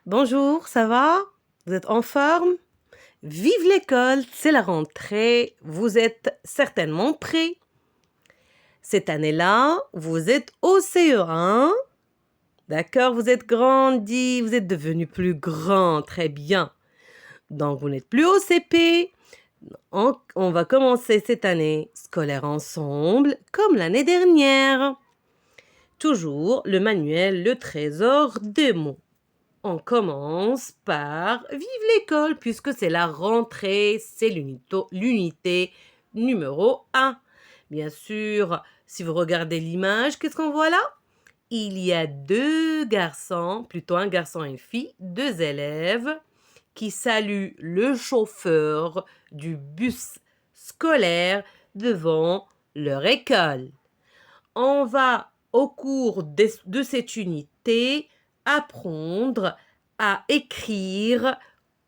Bonjour, ça va? Vous êtes en forme? Vive l'école, c'est la rentrée, vous êtes certainement prêts. Cette année-là, vous êtes au CE1, d'accord? Vous êtes grandi, vous êtes devenu plus grand, très bien. Donc, vous n'êtes plus au CP. On va commencer cette année scolaire ensemble, comme l'année dernière. Toujours le manuel Le Trésor des mots. On commence par vive l'école puisque c'est la rentrée, c'est l'unité numéro 1. Bien sûr, si vous regardez l'image, qu'est-ce qu'on voit là? Il y a deux garçons, plutôt un garçon et une fille, deux élèves qui saluent le chauffeur du bus scolaire devant leur école. On va, au cours de cette unité, apprendre à écrire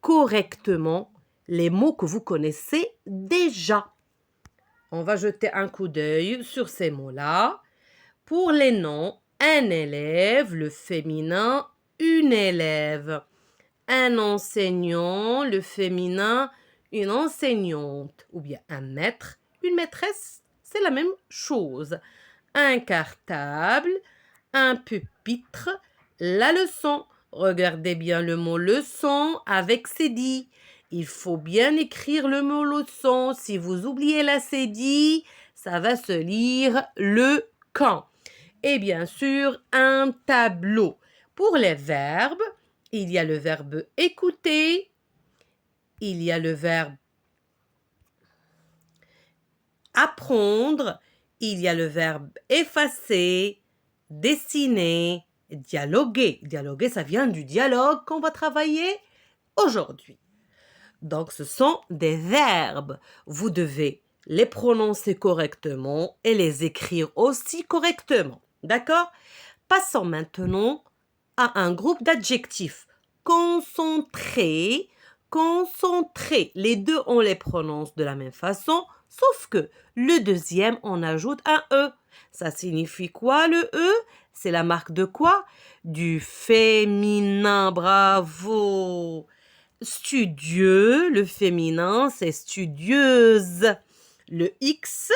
correctement les mots que vous connaissez déjà. On va jeter un coup d'œil sur ces mots-là. Pour les noms, un élève, le féminin, une élève. Un enseignant, le féminin, une enseignante. Ou bien un maître, une maîtresse, c'est la même chose. Un cartable, un pupitre, la leçon. Regardez bien le mot leçon avec cédille. Il faut bien écrire le mot leçon. Si vous oubliez la cédille, ça va se lire le camp. Et bien sûr, un tableau. Pour les verbes, il y a le verbe écouter, il y a le verbe apprendre, il y a le verbe effacer, dessiner, dialoguer. Dialoguer, ça vient du dialogue qu'on va travailler aujourd'hui. Donc, ce sont des verbes. Vous devez les prononcer correctement et les écrire aussi correctement. D'accord? Passons maintenant à un groupe d'adjectifs. Concentré, concentré. Les deux, on les prononce de la même façon, sauf que le deuxième, on ajoute un E. Ça signifie quoi le E? C'est la marque de quoi? Du féminin, bravo. Studieux, le féminin, c'est studieuse. Le X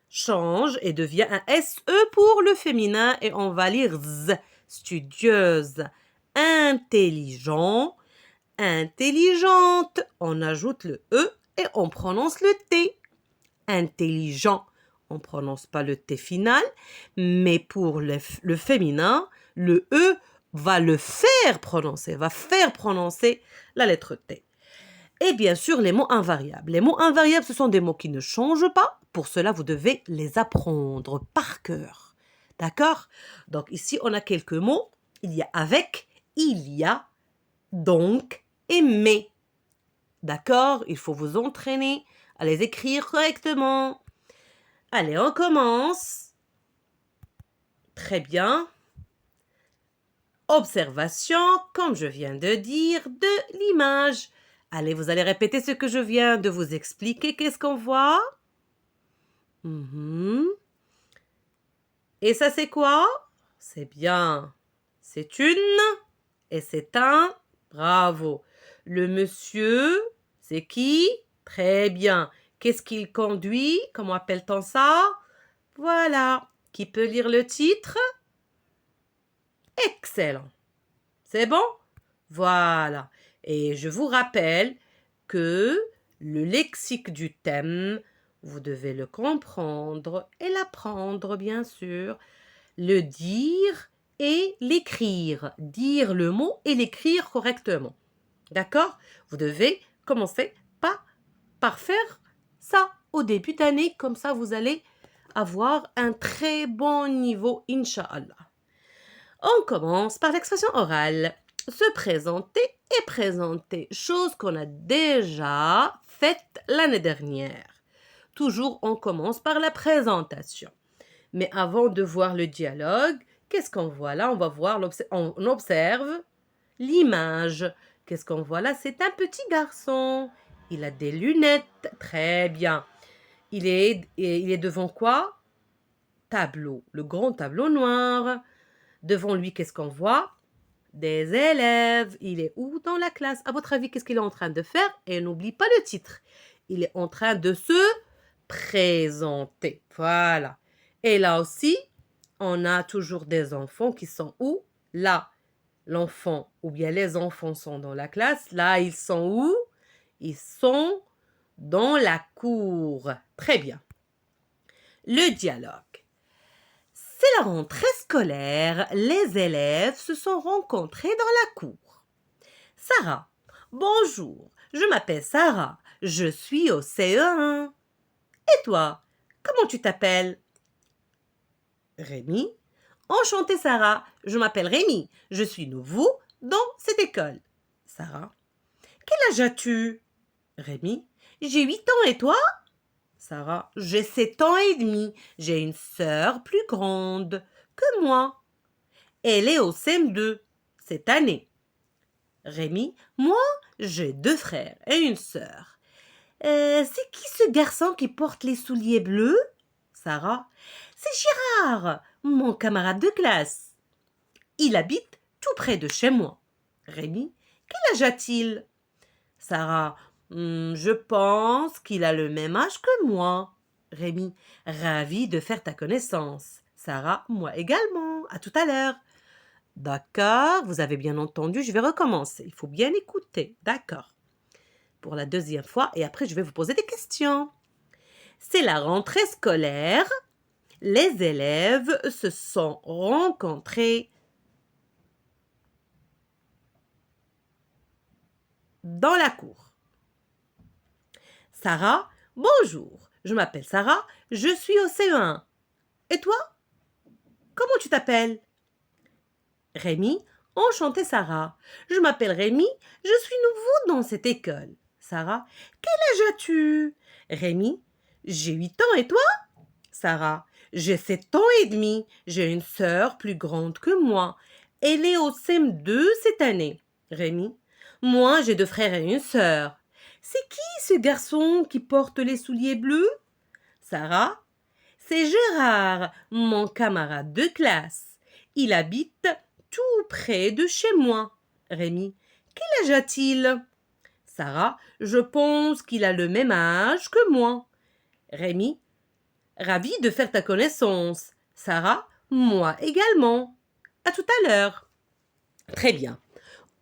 change et devient un SE pour le féminin et on va lire Z, studieuse. Intelligent, intelligente. On ajoute le E et on prononce le T. Intelligent, on ne prononce pas le T final, mais pour le féminin, le E va faire prononcer la lettre T. Et bien sûr, les mots invariables. Les mots invariables, ce sont des mots qui ne changent pas. Pour cela, vous devez les apprendre par cœur. D'accord? Donc ici, on a quelques mots. Il y a avec, il y a, donc et mais. D'accord? Il faut vous entraîner à les écrire correctement. Allez, on commence. Très bien. Observation, comme je viens de dire, de l'image. Allez, vous allez répéter ce que je viens de vous expliquer. Qu'est-ce qu'on voit? Et ça, c'est quoi? C'est bien. C'est une et c'est un. Bravo. Le monsieur, c'est qui? Très bien. Qu'est-ce qu'il conduit? Comment appelle-t-on ça? Voilà. Qui peut lire le titre? Excellent. C'est bon? Voilà. Et je vous rappelle que le lexique du thème, vous devez le comprendre et l'apprendre, bien sûr. Le dire et l'écrire. Dire le mot et l'écrire correctement. D'accord? Vous devez commencer par faire ça au début d'année. Comme ça, vous allez avoir un très bon niveau, Inch'Allah. On commence par l'expression orale. Se présenter et présenter, chose qu'on a déjà faite l'année dernière. Toujours, on commence par la présentation. Mais avant de voir le dialogue, qu'est-ce qu'on voit là? On observe l'image. Qu'est-ce qu'on voit là? C'est un petit garçon. Il a des lunettes. Très bien. Il est devant quoi? Tableau. Le grand tableau noir. Devant lui, qu'est-ce qu'on voit? des élèves. Il est où dans la classe? À votre avis, qu'est-ce qu'il est en train de faire? Et n'oublie pas le titre. Il est en train de se présenter. Voilà. Et là aussi, on a toujours des enfants qui sont où? Là, l'enfant ou bien les enfants sont dans la classe. Là, ils sont où? Ils sont dans la cour. Très bien. Le dialogue. C'est la rentrée scolaire. Les élèves se sont rencontrés dans la cour. Sarah. Bonjour, je m'appelle Sarah. Je suis au CE1. Et toi, comment tu t'appelles? Rémi. Enchanté Sarah, je m'appelle Rémi. Je suis nouveau dans cette école. Sarah. Quel âge as-tu? Rémi. J'ai 8 ans et toi? Sarah. J'ai 7 ans et demi. J'ai une sœur plus grande que moi. Elle est au CM2 cette année. Rémi. Moi, j'ai 2 frères et une sœur. C'est qui ce garçon qui porte les souliers bleus? Sarah. C'est Gérard, mon camarade de classe. Il habite tout près de chez moi. Rémi. Quel âge a-t-il? Sarah. Je pense qu'il a le même âge que moi. Rémi. Ravi de faire ta connaissance. Sarah. Moi également. À tout à l'heure. D'accord, vous avez bien entendu, je vais recommencer. Il faut bien écouter. D'accord. Pour la deuxième fois, et après je vais vous poser des questions. C'est la rentrée scolaire. Les élèves se sont rencontrés dans la cour. Sarah, bonjour, je m'appelle Sarah, je suis au CE1. Et toi? Comment tu t'appelles? Rémi, enchanté Sarah. Je m'appelle Rémi, je suis nouveau dans cette école. Sarah, quel âge as-tu? Rémi, j'ai 8 ans et toi? Sarah, j'ai 7 ans et demi. J'ai une sœur plus grande que moi. Elle est au CM2 cette année. Rémi, moi j'ai 2 frères et une sœur. C'est qui ce garçon qui porte les souliers bleus? Sarah, c'est Gérard, mon camarade de classe. Il habite tout près de chez moi. Rémi, quel âge a-t-il? Sarah, je pense qu'il a le même âge que moi. Rémi, ravi de faire ta connaissance. Sarah, moi également. À tout à l'heure. Très bien.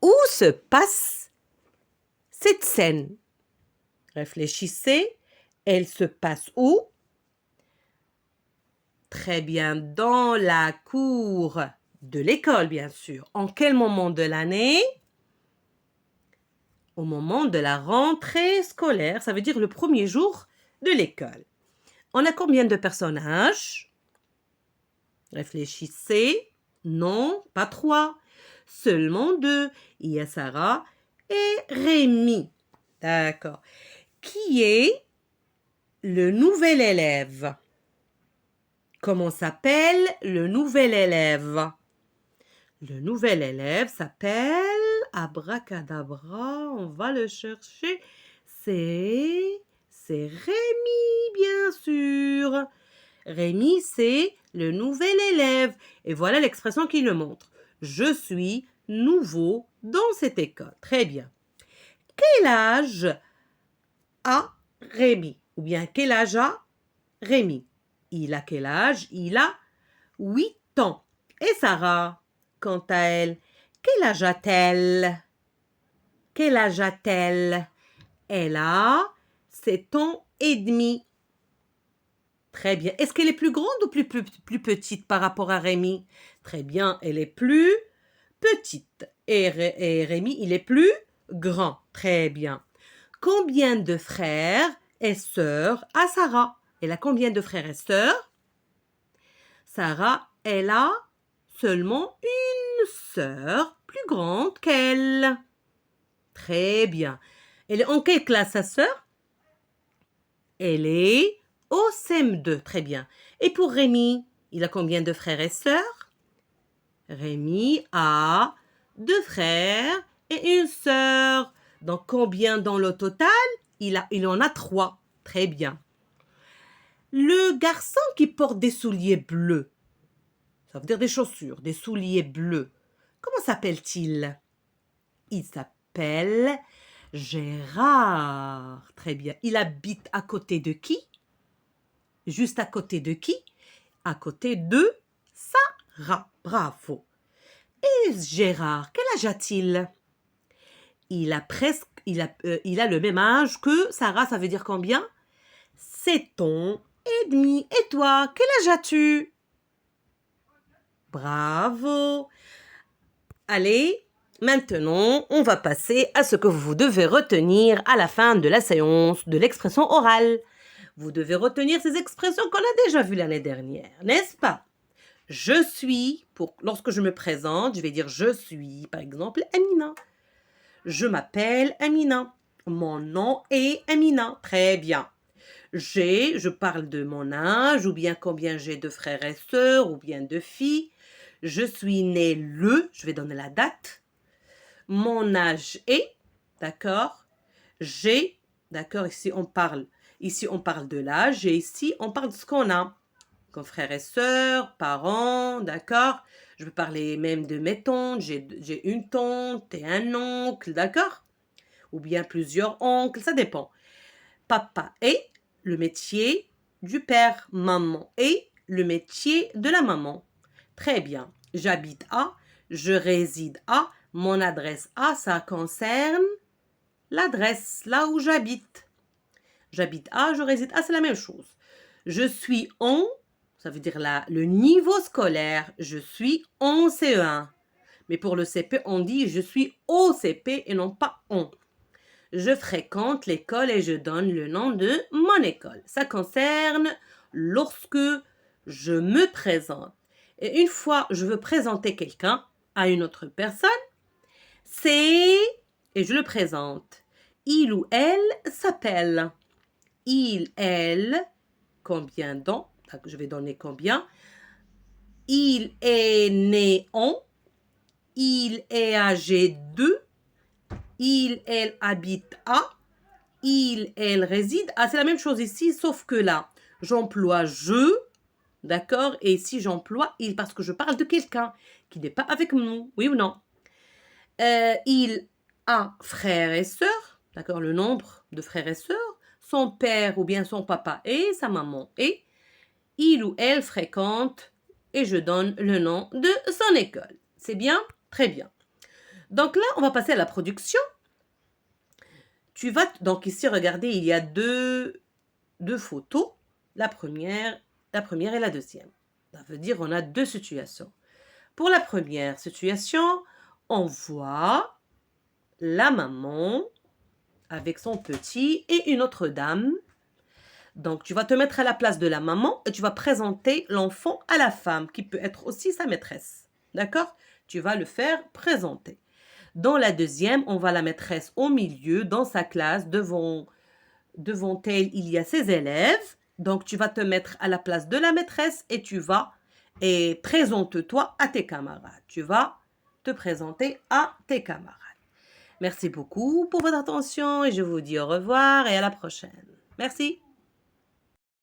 Où se passe cette scène? Réfléchissez. Elle se passe où? Très bien, dans la cour de l'école, bien sûr. En quel moment de l'année? Au moment de la rentrée scolaire, ça veut dire le premier jour de l'école. On a combien de personnages? Réfléchissez. Non, pas 3. Seulement 2. Il y a Sarah et Rémi. D'accord. Qui est le nouvel élève? Comment s'appelle le nouvel élève? Le nouvel élève s'appelle Abracadabra, on va le chercher. C'est Rémi, bien sûr. Rémi, c'est le nouvel élève. Et voilà l'expression qui le montre. Je suis nouveau dans cette école. Très bien. Quel âge a Rémi? Ou bien quel âge a Rémi? Il a quel âge? Il a 8 ans. Et Sarah, quant à elle, quel âge a-t-elle? Quel âge a-t-elle? Elle a 7 ans et demi. Très bien. Est-ce qu'elle est plus grande ou plus petite par rapport à Rémi? Très bien, elle est plus petite. Et Rémi, il est plus grand. Très bien. Combien de frères et sœurs a Sarah? Elle a combien de frères et sœurs? Sarah, elle a seulement une sœur plus grande qu'elle. Très bien. Elle est en quelle classe, sa sœur? Elle est au CM2. Très bien. Et pour Rémi, il a combien de frères et sœurs? Rémi a 2 frères et une sœur. Donc, combien dans le total? Il en a 3. Très bien. Le garçon qui porte des souliers bleus, ça veut dire des chaussures, des souliers bleus. Comment s'appelle-t-il? Il s'appelle Gérard. Très bien. Il habite à côté de qui? Juste à côté de qui? À côté de Sarah. Bravo. Et Gérard, quel âge a-t-il? Il a le même âge que Sarah, ça veut dire combien? 7 ans et demi. Et toi, quel âge as-tu? Bravo. Allez, maintenant, on va passer à ce que vous devez retenir à la fin de la séance de l'expression orale. Vous devez retenir ces expressions qu'on a déjà vues l'année dernière, n'est-ce pas? Je suis, lorsque je me présente, je vais dire je suis, par exemple, Amina. Je m'appelle Amina. Mon nom est Amina. Très bien. Je parle de mon âge, ou bien combien j'ai de frères et sœurs, ou bien de filles. Je suis née je vais donner la date. Mon âge est, d'accord? D'accord, ici on parle de l'âge, et ici on parle de ce qu'on a. Comme frères et sœurs, parents, d'accord? Je peux parler même de mes tantes, j'ai une tante et un oncle, d'accord? Ou bien plusieurs oncles, ça dépend. Papa est le métier du père, maman est le métier de la maman. Très bien. J'habite à, je réside à, mon adresse à, ça concerne l'adresse, là où j'habite. J'habite à, je réside à, c'est la même chose. Je suis en, ça veut dire le niveau scolaire, je suis en CE1. Mais pour le CP, on dit je suis au CP et non pas en. Je fréquente l'école et je donne le nom de mon école. Ça concerne lorsque je me présente. Et une fois je veux présenter quelqu'un à une autre personne, c'est, et je le présente, il ou elle s'appelle. Il, elle, combien d'ans? Je vais donner combien. Il est né en, il est âgé de, il, elle habite à, il, elle réside à. C'est la même chose ici, sauf que là, j'emploie je, d'accord? Et ici, j'emploie il parce que je parle de quelqu'un qui n'est pas avec nous, oui ou non? Il a frères et sœurs, d'accord? Le nombre de frères et sœurs, son père ou bien son papa et sa maman. Et il ou elle fréquente, et je donne le nom de son école. C'est bien? Très bien. Donc là, on va passer à la production. Donc ici, regardez, il y a deux photos. La première et la deuxième. Ça veut dire on a deux situations. Pour la première situation, on voit la maman avec son petit et une autre dame. Donc, tu vas te mettre à la place de la maman et tu vas présenter l'enfant à la femme, qui peut être aussi sa maîtresse. D'accord? Tu vas le faire présenter. Dans la deuxième, on va la maîtresse au milieu, dans sa classe, devant elle, il y a ses élèves. Donc, tu vas te mettre à la place de la maîtresse et présente-toi à tes camarades. Tu vas te présenter à tes camarades. Merci beaucoup pour votre attention et je vous dis au revoir et à la prochaine. Merci.